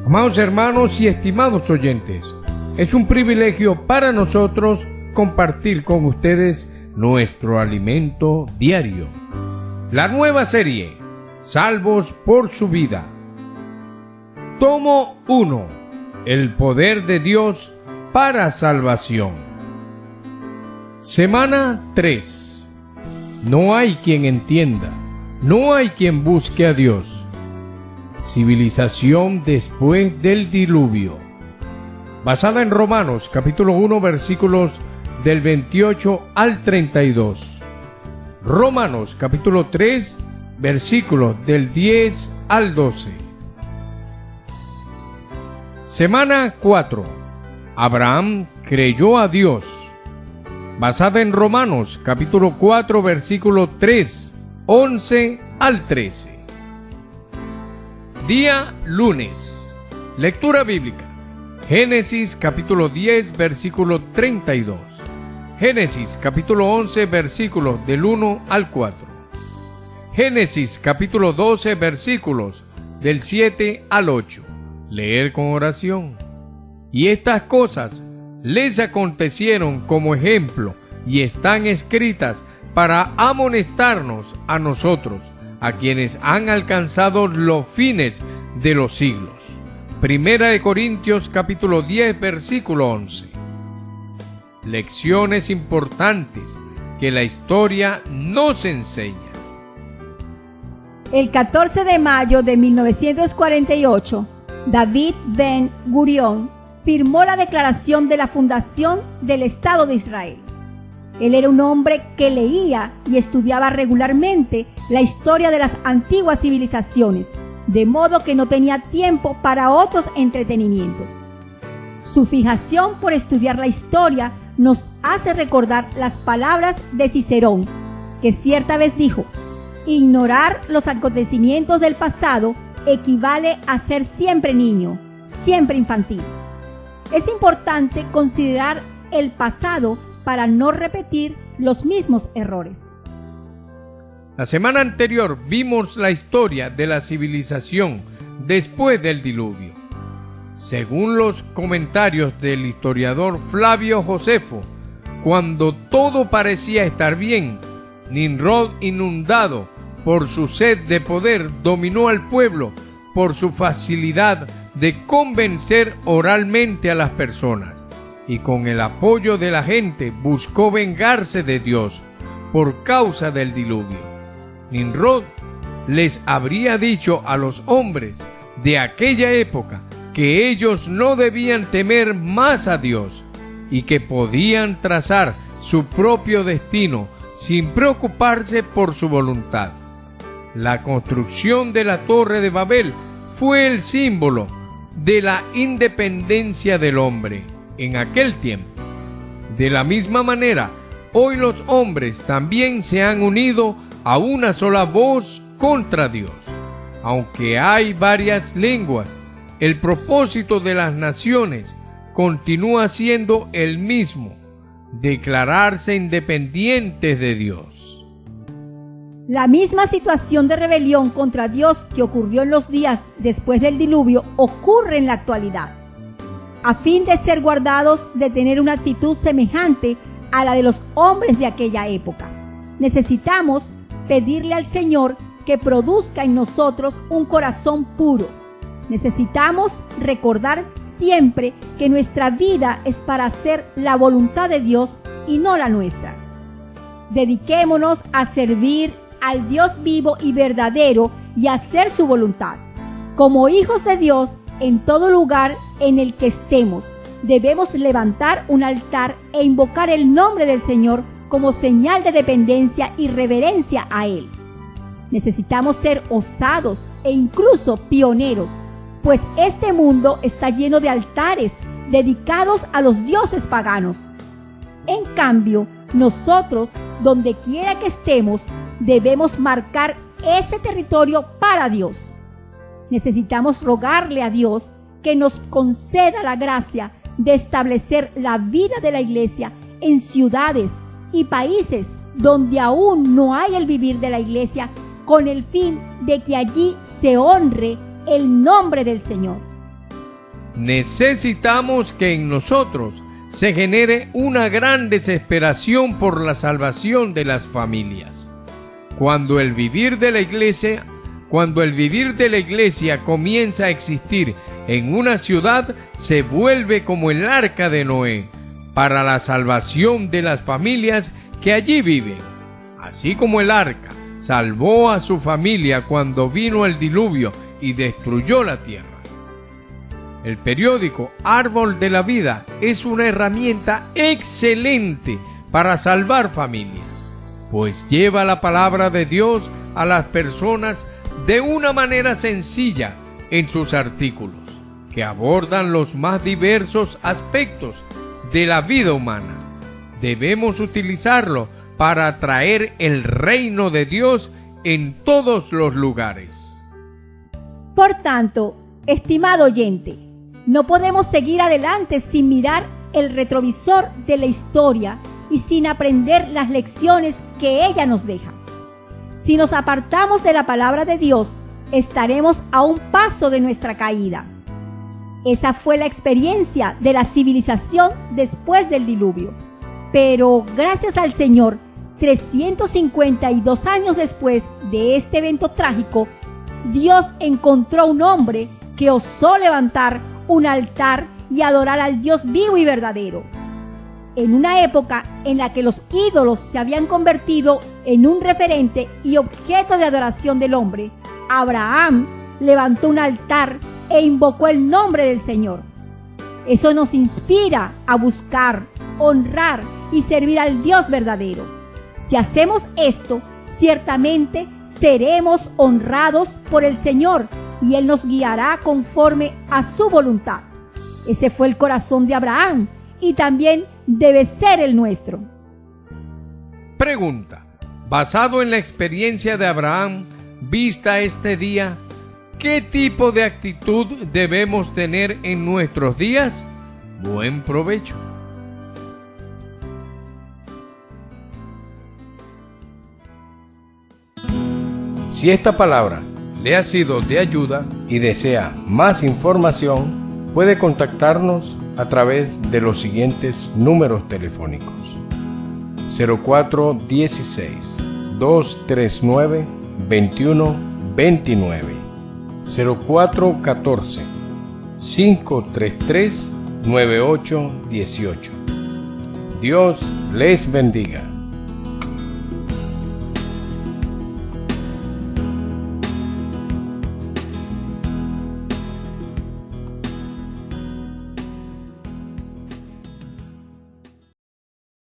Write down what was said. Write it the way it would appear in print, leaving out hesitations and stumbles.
Amados hermanos y estimados oyentes, es un privilegio para nosotros compartir con ustedes nuestro alimento diario. La nueva serie, Salvos por su vida. Tomo 1. El poder de Dios para salvación. Semana 3. No hay quien entienda, no hay quien busque a Dios. Civilización después del diluvio. Basada en Romanos capítulo 1 versículos del 28 al 32. Romanos capítulo 3 versículos del 10 al 12. Semana 4. Abraham creyó a Dios. Basada en Romanos capítulo 4 versículo 3, 11 al 13. Día lunes. Lectura bíblica. Génesis capítulo 10 versículo 32. Génesis capítulo 11 versículos del 1 al 4. Génesis capítulo 12 versículos del 7 al 8. Leer con oración. Y estas cosas les acontecieron como ejemplo y están escritas para amonestarnos a nosotros, a quienes han alcanzado los fines de los siglos. Primera de Corintios capítulo 10 versículo 11. Lecciones importantes que la historia nos enseña. El 14 de mayo de 1948, David Ben Gurión firmó la declaración de la fundación del Estado de Israel. Él era un hombre que leía y estudiaba regularmente la historia de las antiguas civilizaciones, de modo que no tenía tiempo para otros entretenimientos. Su fijación por estudiar la historia nos hace recordar las palabras de Cicerón, que cierta vez dijo: ignorar los acontecimientos del pasado equivale a ser siempre niño, siempre infantil. Es importante considerar el pasado para no repetir los mismos errores. La semana anterior vimos la historia de la civilización después del diluvio. Según los comentarios del historiador Flavio Josefo, cuando todo parecía estar bien, Nimrod, inundado por su sed de poder, dominó al pueblo por su facilidad de convencer oralmente a las personas, y con el apoyo de la gente buscó vengarse de Dios por causa del diluvio. Nimrod les habría dicho a los hombres de aquella época que ellos no debían temer más a Dios y que podían trazar su propio destino sin preocuparse por su voluntad. La construcción de la Torre de Babel fue el símbolo de la independencia del hombre en aquel tiempo. De la misma manera, hoy los hombres también se han unido a una sola voz contra Dios. Aunque hay varias lenguas, el propósito de las naciones continúa siendo el mismo: declararse independientes de Dios. La misma situación de rebelión contra Dios que ocurrió en los días después del diluvio ocurre en la actualidad. A fin de ser guardados de tener una actitud semejante a la de los hombres de aquella época, necesitamos pedirle al Señor que produzca en nosotros un corazón puro. Necesitamos recordar siempre que nuestra vida es para hacer la voluntad de Dios y no la nuestra. Dediquémonos a servir al Dios vivo y verdadero y a hacer su voluntad. Como hijos de Dios, en todo lugar en el que estemos, debemos levantar un altar e invocar el nombre del Señor como señal de dependencia y reverencia a Él. Necesitamos ser osados e incluso pioneros, pues este mundo está lleno de altares dedicados a los dioses paganos. En cambio, nosotros, donde quiera que estemos, debemos marcar ese territorio para Dios. Necesitamos rogarle a Dios que nos conceda la gracia de establecer la vida de la iglesia en ciudades y países donde aún no hay el vivir de la iglesia, con el fin de que allí se honre el nombre del Señor. necesitamos que en nosotros se genere una gran desesperación por la salvación de las familias. Cuando el vivir de la iglesia comienza a existir en una ciudad, se vuelve como el arca de Noé, para la salvación de las familias que allí viven. Así como el arca salvó a su familia cuando vino el diluvio y destruyó la tierra. El periódico Árbol de la Vida es una herramienta excelente para salvar familias, pues lleva la palabra de Dios a las personas de una manera sencilla en sus artículos, que abordan los más diversos aspectos de la vida humana. Debemos utilizarlo para traer el reino de Dios en todos los lugares. Por tanto, estimado oyente, no podemos seguir adelante sin mirar el retrovisor de la historia y sin aprender las lecciones que ella nos deja. Si nos apartamos de la palabra de Dios, estaremos a un paso de nuestra caída. Esa fue la experiencia de la civilización después del diluvio. Pero gracias al Señor, 352 años después de este evento trágico, Dios encontró un hombre que osó levantar un altar y adorar al Dios vivo y verdadero. En una época en la que los ídolos se habían convertido en un referente y objeto de adoración del hombre, Abraham levantó un altar e invocó el nombre del Señor. Eso nos inspira a buscar, honrar y servir al Dios verdadero. Si hacemos esto, ciertamente seremos honrados por el Señor y Él nos guiará conforme a su voluntad. Ese fue el corazón de Abraham y también debe ser el nuestro. Pregunta: basado en la experiencia de Abraham vista este día, ¿qué tipo de actitud debemos tener en nuestros días? Buen provecho. Si esta palabra le ha sido de ayuda y desea más información, puede contactarnos a través de los siguientes números telefónicos: 0416 239 2129, 0414 533 9818. Dios les bendiga.